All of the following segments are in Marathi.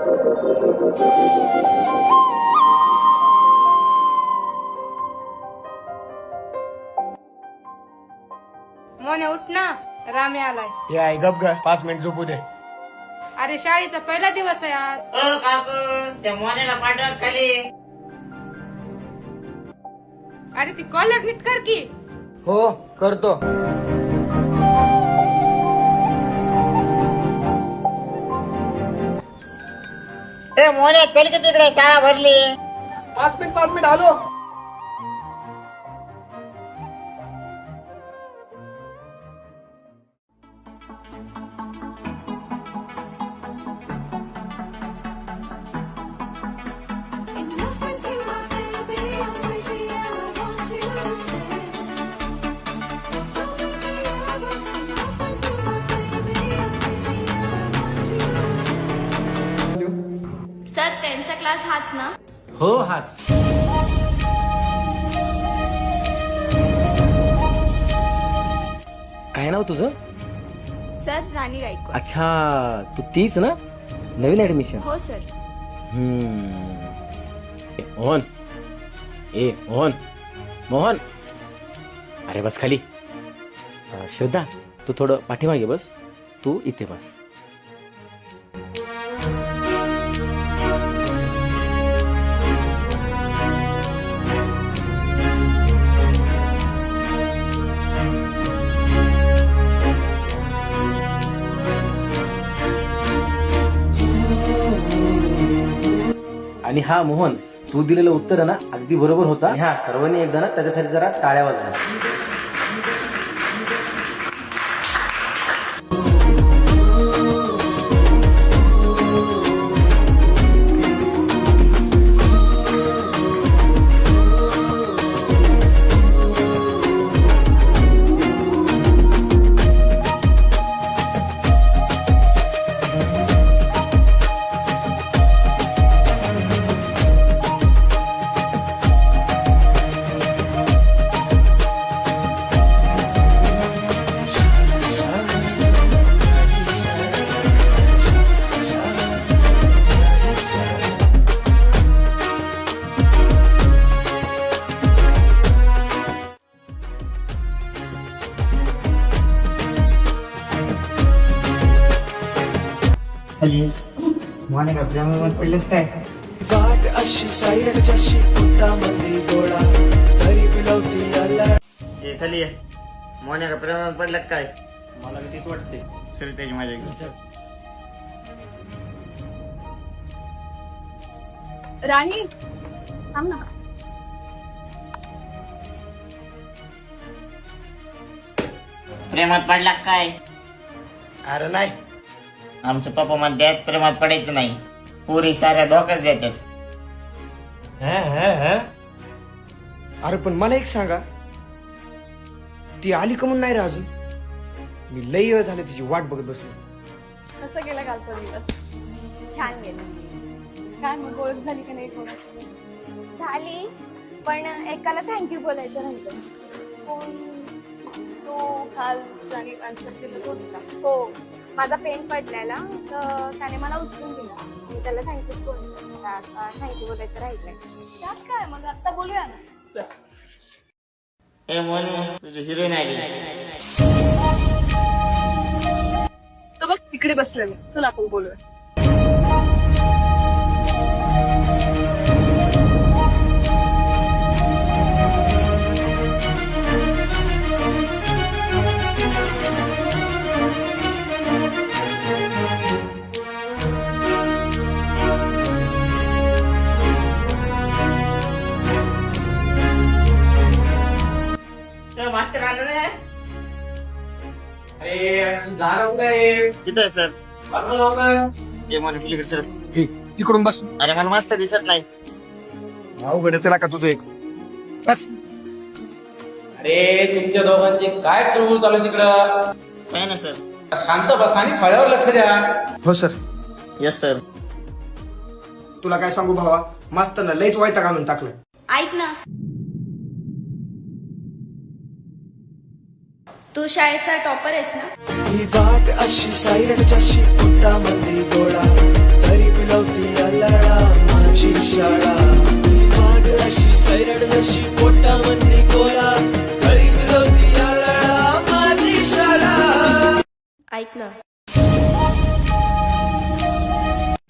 मोने उठ ना, रामे आलाय. हे आहे गप ग, 5 मिनिट झोपू दे. अरे शाळेचा पहिला दिवस आहे आज. काकू त्या मोन्याला पाठवा खाली. अरे ती कॉलर नीट कर की. हो करतो. मोन्या चल की तिकडे, शाळा भरली. 5 मिनिट आलो. सर त्यांचा क्लास हाच ना? हो हाच. काय नाव तुझं? सर राणी गायकवाड. अच्छा, तू तीच ना, नवीन ऍडमिशन? हो सर. मोहन, ए मोहन, मोहन, अरे बस खाली. श्रद्धा, तू थोडं पाठीमागे बस. तू इथे बस. आणि हा मोहन, तू दिलेलं उत्तर ना अगदी बरोबर होता. ह्या सर्वांनी एकदा ना त्याच्यासाठी जरा टाळ्या वाजवा. मोने का प्रेमात पडलं काय? वाट अशी सायड जशी पोटामध्ये गोळा तरी पिलवती आला. हे खाली आहे. मोन्या का प्रेमात पडलं काय? मला भीतीच वाटते. चल त्याची माझ्या. राणी थांब ना. प्रेमात पडला काय? अरे नाही. आमचं पप्पा म्हणतात प्रेमात पडायचं नाही, पुरी साऱ्या धोकाच देतात. अरे पण मला एक सांगा, ती आली का म्हणून नाही रे अजून? मी लई वेळ झाले तिची वाट बघत बसलो. कसं गेला कालचा दिवस? छान गेला. काय मग ओळख झाली का नाही कोणाशी? झाली, पण एकाला थँक्यू बोलायचं राहिलं. तो काल ज्याने आन्सर केलं तोच का? हो, माझा पेन पडलेला तर त्याने मला उचलून दिला. मी त्याला थँक्यूच बोलले. आता थँक्यू बोलायचं राहिलंय. त्यात काय, मग आता बोलूया ना. चल. ए मोनू, तुझी हिरोईन आली. तो बघ तिकडे बसले मी. चल आपण बोलूया. मास्टर आलो रे. अरे जाणव काय? किती आहे सर? ए मोनू पलीकडे सर. तिकडून बस. अरे मला मास्तर दिसत नाही. अवघड चला का तुझं एक. बस. अरे तुमच्या दोघांची काय सुरू चालू आहे तिकडं? काय ना सर. शांत बसा आणि फळ्यावर लक्ष द्या. हो सर. Yes sir. तुला काय सांगू भावा, मास्तरनं लईच वैताग आणून टाकलं. ऐक ना, तू शाळेचा टॉपर आहेस ना? ही वाट अशी सायड जशी पोटामध्ये गोळा तरी पिलवती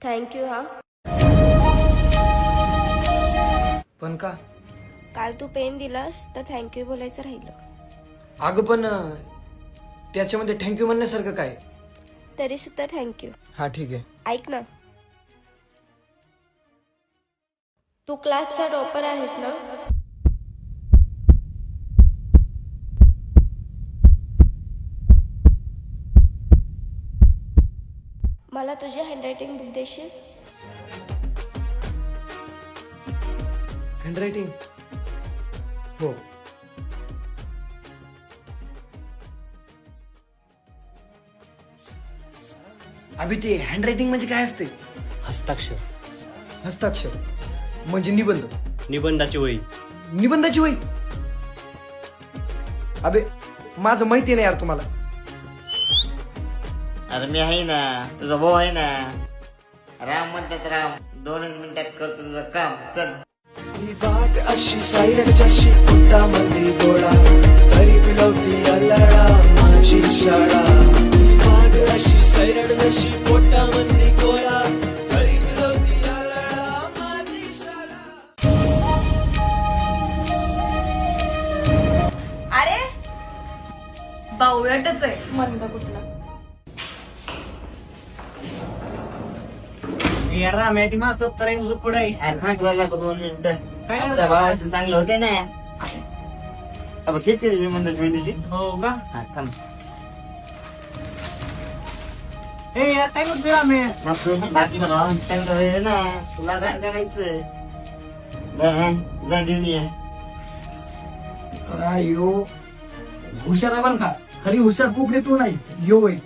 थँक्यू हा. पण का? काल तू पेन दिलास तर थँक्यू बोलायचं राहिलं. अगं पण त्याच्यामध्ये थँक्यू म्हणण्यासारखं काय? तरी सुद्धा थँक्यू. हा ठीक आहे. ऐक ना, तू क्लासचा टॉपर आहेस ना? मला तुझी हँडरायटिंग बुक देशील? हँडरायटिंग? हो. अभि ते हँडरायटिंग म्हणजे काय असते? हस्ताक्षर. हस्ताक्षर म्हणजे निबंध. निबंधाची वही. निबंधाची वही? अबे माझं माहिती नाही यार तुम्हाला. अरे मी आहे ना, तुझा भाऊ आहे ना. राम म्हणतात राम, 2च मिनिटात करतो तुझं काम. चल. ही वाट अशी सायरच्याशी पोटामध्ये गोळा, तरी पिलवती अल्लडा माझी शाळा. ही वाट अशी सायरड जशी पोटामध्ये गोळा, तरी पिलवती अल्लडा माझी शाळा. अरे बावळटच आहे मंद कुठला. अरे झाला का 2 मिनिटं? आपल्या भावाचं चांगलं होते ना. अब किती केली म्हणतात तुझी? हो का? हा थांब. बाकी चांगलं होईल ना. तुला काय करायचं? झालेली आहे. अयो हुशार आहे पण का? खरी हुशार कुकडे तू नाही यो आहे.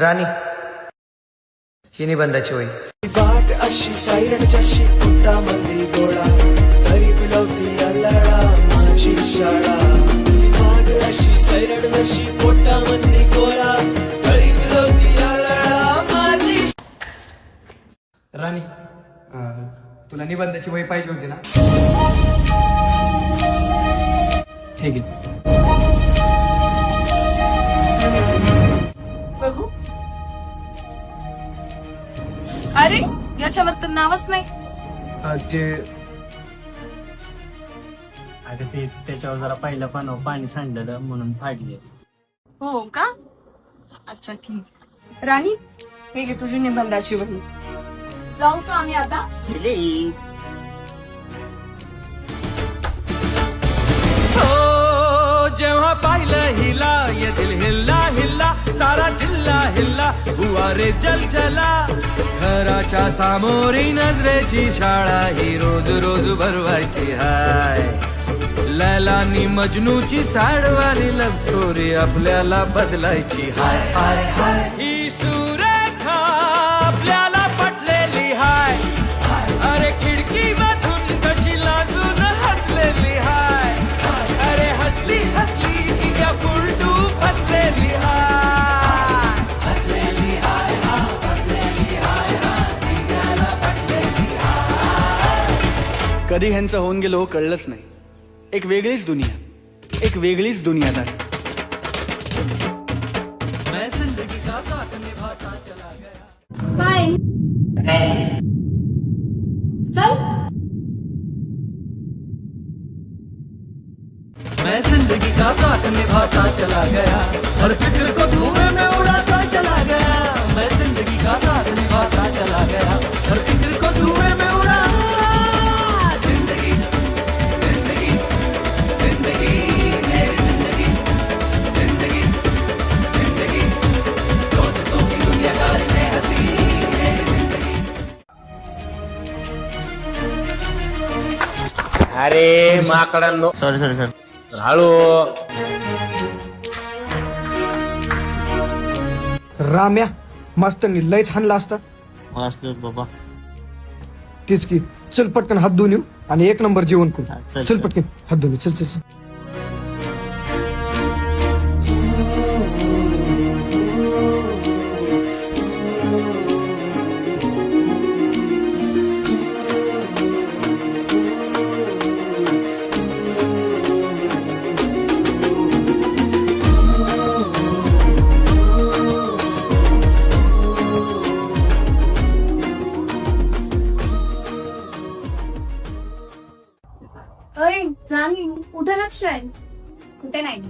राणी ही निबंधाची वही. वाट अशी सायरच्याशी पोटामध्ये गोळा, तरी पिलवती अल्लडा माझी शाळा. वाट अशी सायरड जशी पोटामध्ये गोळा, तरी पिलवती अल्लडा माझी. राणी तुला निबंधाची वही पाहिजे होती ना? हे घे. बघू. अरे याच्यावर तर नावच नाही. ते अगं ते त्याच्यावर जरा पहिल्या पानावर पाणी सांडलेलं म्हणून फाडले. हो का? अच्छा ठीक. राणी हे घे तुझी निबंधाची वही. जाऊ का आम्ही आता? जेव्हा पाहिलं हिला ये दिल हिल्ला हिल्ला, सारा जिल्हा हिल्ला हुआ रे जलजला. घराच्या सामोरी नजरेची शाळा ही रोज रोज भरवायची हाय. लैलानी मजनूची साडवारी लव स्टोरी आपल्याला बदलायची हाय. हाय हाय ही सुरेखा आपल्याला पटलेली हाय. अरे खिडकी मधून कशी लाजून हसलेली हाय. अरे हसली हसली तिच्या फुलटू फसलेली हाय. हसलेली हाय हा, हसलेली हाय हा, तिच्याला पटलेली हाय. कधी ह्यांचं होऊन गेलो कळलंच नाही. एक वेगळीच दुनिया, एक वेगळीच दुनियादारी. मैं जिंदगी का साथ निभाता चला गया. बाय. चल. मैं जिंदगी का साथ निभाता चला गया, हर फिक्र को धुएं में उड़ाता चला गया. मैं जिंदगी का साथ निभाता चला गया, हर फिक्र को धुएं में उड़ा. जिंदगी जिंदगी जिंदगी मेरी जिंदगी, जिंदगी जिंदगी दोस्तों की दुनियादारी में हंसी मेरी जिंदगी. अरे माकडांनो, सॉरी सॉरी सर. हळू. राम्या मास्तरनी लयच हाणला असता. वाचलो बाबा. तेच की. चल पटकन हात धुवून येऊ आणि 1 नंबर जेवण करू. चल, चल पटकन हात धुवून येऊ. चल चल चल. नाही कुठे लक्ष आहे? कुठे नाही.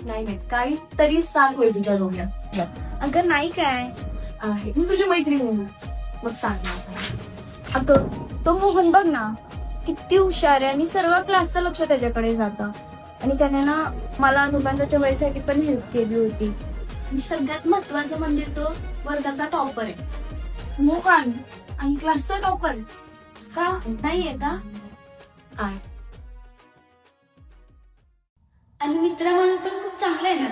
नाही काही तरी सांग होईल तुझ्या डोक्यात. अगं नाही काय आहे मी तुझी मैत्रीण आहे ना, मग सांग. तो मोहन बघ ना किती हुशार आहे आणि सर्व क्लासचं लक्ष त्याच्याकडे जातं. आणि त्याने ना मला अनुबंधाच्या वयसाठी पण हेल्प केली होती. आणि सगळ्यात महत्वाचं म्हणजे तो वर्गाचा टॉपर आहे. मोहन आणि क्लासचा टॉपर का नाहीये का? आहे. आणि मित्र म्हणून पण खूप चांगलं आहे ना.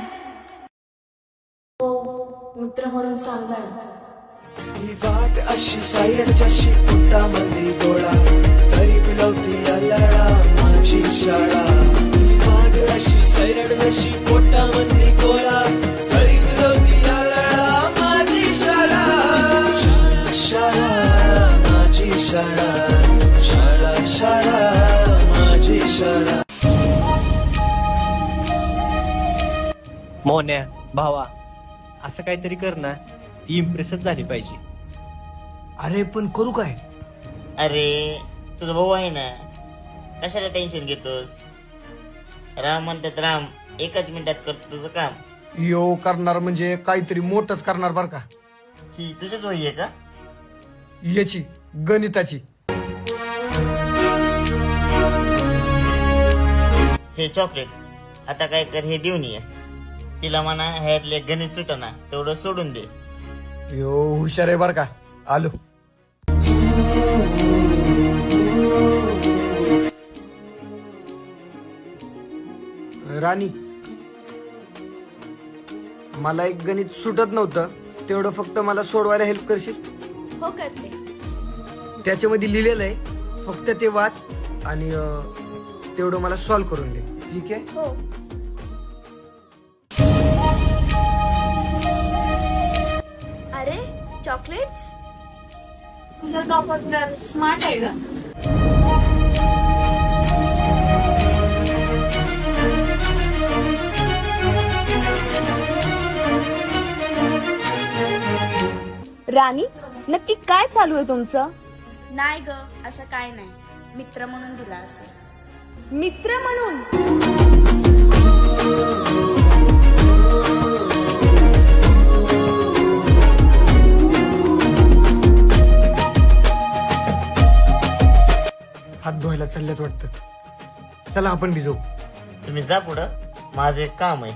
हो मित्र म्हणून सांगा. ही वाट अशी सायरच्याशी पोटामध्ये गोळा तरी पिलवती लढा माझी शाळा. ही वाट अशी सैरड जशी पोटामध्ये गोळा तरी पिलवती लढा माझी शाळा. शाळा शाळा माझी शाळा. शाळा शाळा माझी शाळा. मोन्या भावा असं काहीतरी कर ना, ती इम्प्रेसच झाली पाहिजे. अरे पण करू काय? अरे तुझा भाऊ आहे ना, कशाला टेन्शन घेतोस? राम म्हणतात राम 1 मिनिटात करतो तुझं काम. यो करणार म्हणजे काहीतरी मोठंच करणार बर का. ही तुझीच वही आहे का? याची गणिताची. हे चॉकलेट आता काय कर, हे देऊन ये तिला. म्हणा ह्यातले गणित सुटना तेवढं सोडून दे. यो हुशार आहे बर का. आलो. राणी मला एक गणित सुटत नव्हतं, तेवढं फक्त मला सोडवायला हेल्प करशील? हो करते. त्याच्यामध्ये लिहिलेलं आहे, फक्त ते वाच आणि तेवढं मला सॉल्व्ह करून दे. ठीक आहे? हो. अरे चॉकलेट्स. तुझा टॉपर तर स्मार्ट आहे का? राणी नक्की काय चालू आहे तुमचं? नाही ग असं काय नाही, मित्र म्हणून दिला असं. मित्र म्हणून? हात धुवायला चालल्यात वाटतं. चला आपण बी जाऊ. तुम्ही जा पुढं, माझं एक काम आहे.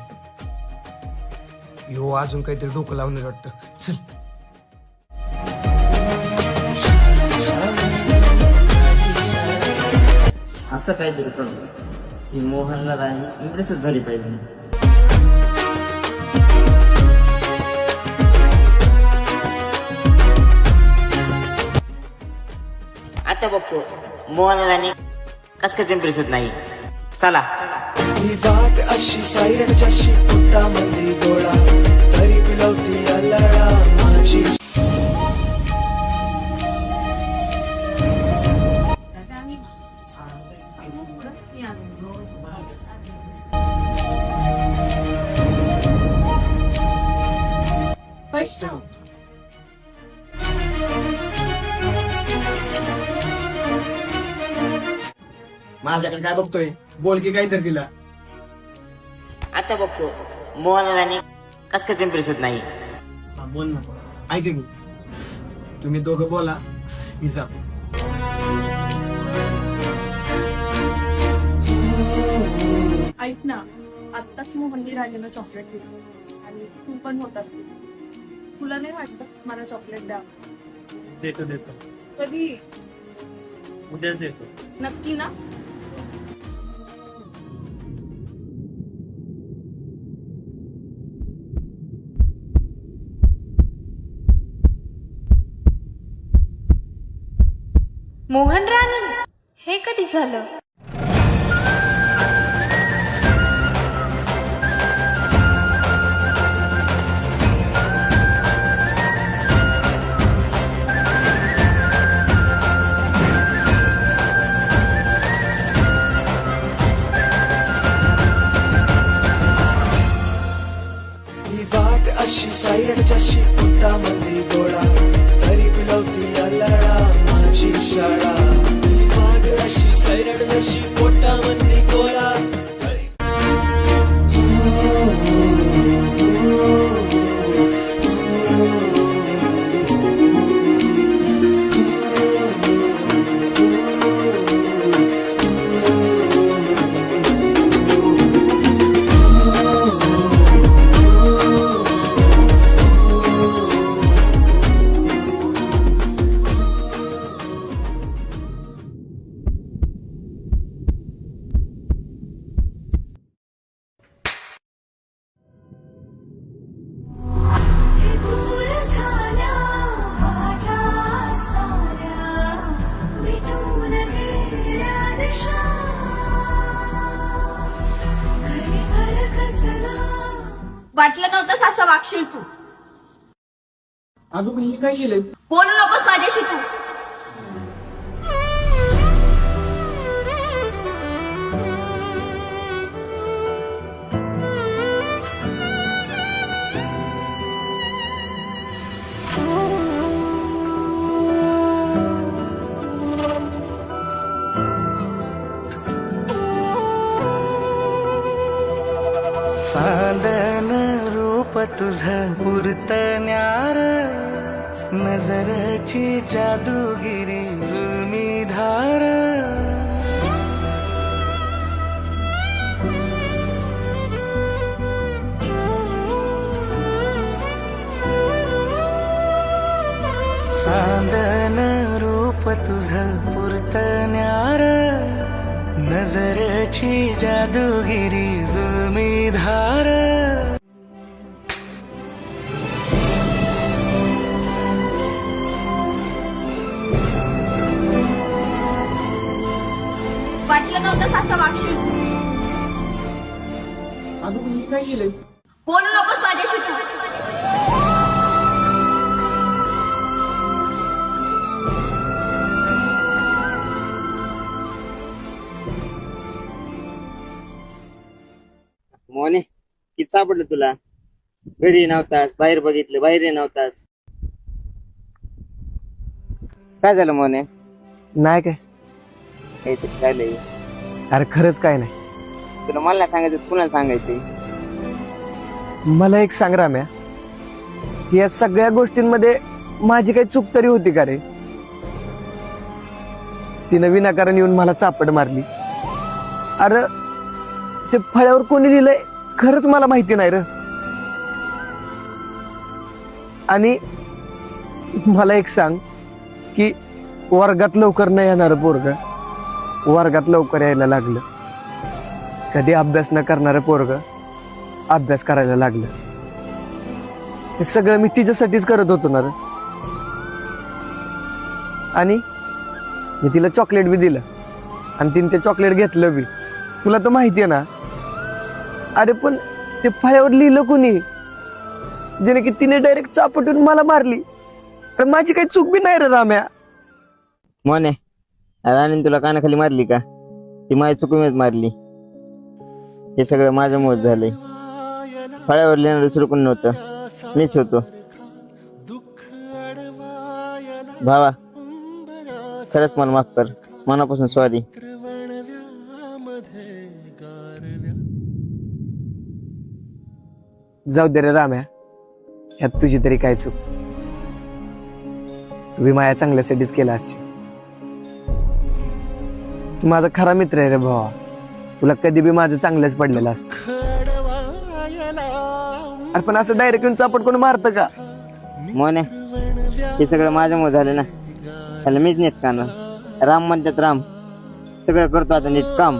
यो अजून काहीतरी डोकं लावणार वाटतं. चल. असं काहीतरी करू की मोहनला राणी इम्प्रेसच झाली पाहिजे. आता बघतो मोहनला राणी कस इम्प्रेस नाही. चला. ही वाट अशी सायरच्याशी पोटामध्ये गोळा तरी पिलवती लढा माझी. माझ्याकडे काय बघतोय? बोल की काय तर तिला. आता बघतो मोहनला राणी कस इम्प्रेस नाही. बोल ना. ऐक की, तुम्ही दोघं बोला, मी जा. ऐक ना, आत्ताच मोहननी राणीला चॉकलेट दिली आणि तू पण होत असते. तुला नाही वाटत मला चॉकलेट द्या? देतो देतो, कधी? उद्याच देतो. नक्की ना? मोहन राणी हे कधी झालं? ही वाट अशी सायरच्याशी पोटामध्ये गोळा तरी बिलवती अल्लडा माझी शाळा. ही वाट अशी सायरड जशी पोटामध्ये गोळा वाटलं नव्हतं असं वागशील तू. अगं मी काय केलंय? बोलू नकोस माझ्याशी तू. चांदन रूप तुझं पुरतण्यार नजरची जादूगिरी जुलमी धार. चांदन रूप तुझं पुरतण्यार नजरची जादूगिरी जुलमी धार. वाटलं नव्हतं असं वागशील तू. अगं मी काय केलंय? बोलू नकोस माझ्याशी तू. मोने किती सापडलं तुला? घरी नव्हतास, बाहेर बघितलं, बाहेर नव्हतास. काय झालं मोने? नाही काय. काहीतरी झालंय. अरे खरंच काय नाही. तुला मला सांगायचं कुणाला सांगायचंय? मला एक सांग राम्या, या सगळ्या गोष्टींमध्ये माझी काही चूक तरी होती का रे? तिनं विनाकारण येऊन मला चापड मारली. अरे ते फळ्यावर कोणी लिहिलंय खरंच मला माहिती नाही र. आणि मला एक सांग की वर्गात लवकर नाही येणार पोरग वर्गात लवकर यायला लागलं. कधी अभ्यास न करणारं पोरग अभ्यास करायला लागलं. हे सगळं मी तिच्यासाठीच करत होतो ना रे. आणि मी तिला चॉकलेट बी दिलं आणि तिने ते चॉकलेट घेतलं बी. तुला तर माहितीये ना. अरे पण ते फळ्यावर लिहिलं कोणी, जेणे की तिने डायरेक्ट चापटून मला मारली. तर माझी काही चूक बी नाही रे राम्या. मोने राणी तुला कानाखाली मारली का? ती माझ्या चुकीमुळेच मारली. हे सगळं माझ्यामुळे झालंय. फळ्यावर लिहिणार दुसरं कोण नव्हतं, मीच होतो. भावा खरंच मला माफ कर, मनापासून सॉरी. जाऊ दे रे राम्या, ह्यात तुझी तरी काय चूक. तुम्ही माझ्या चांगल्यासाठीच केला असशील. तू माझा खरा मित्र आहे रे भावा. तुला कधी बी माझं चांगलंच पडलेलं असतं. अरे पण असं डायरेक्ट येऊन चापट कोण मारतं का? मोने हे सगळं माझ्यामुळे झालं ना. त्याला मीच नीट का ना. राम म्हणतात राम, सगळं करतो आता नीट काम.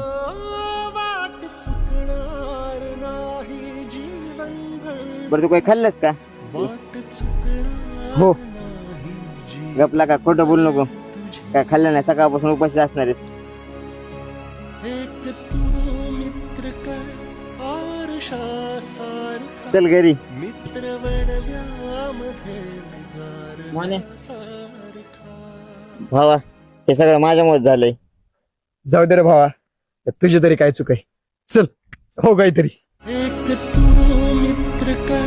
बरं तू काही खाल्लंस का? हो. गपला का? खोटं बोलू नको. काय खाल्लं नाही सकाळपासून उपाशी असणार आहेस. चल घरी. मोने भावा हे सगळं माझ्यामुळे झालंय. जाऊ दे रे भावा, तुझी तरी काय चूक आहे. चल हो काहीतरी. एक तू मित्र का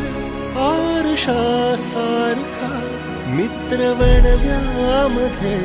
आरशा सारखा मित्र बनव्यामध्ये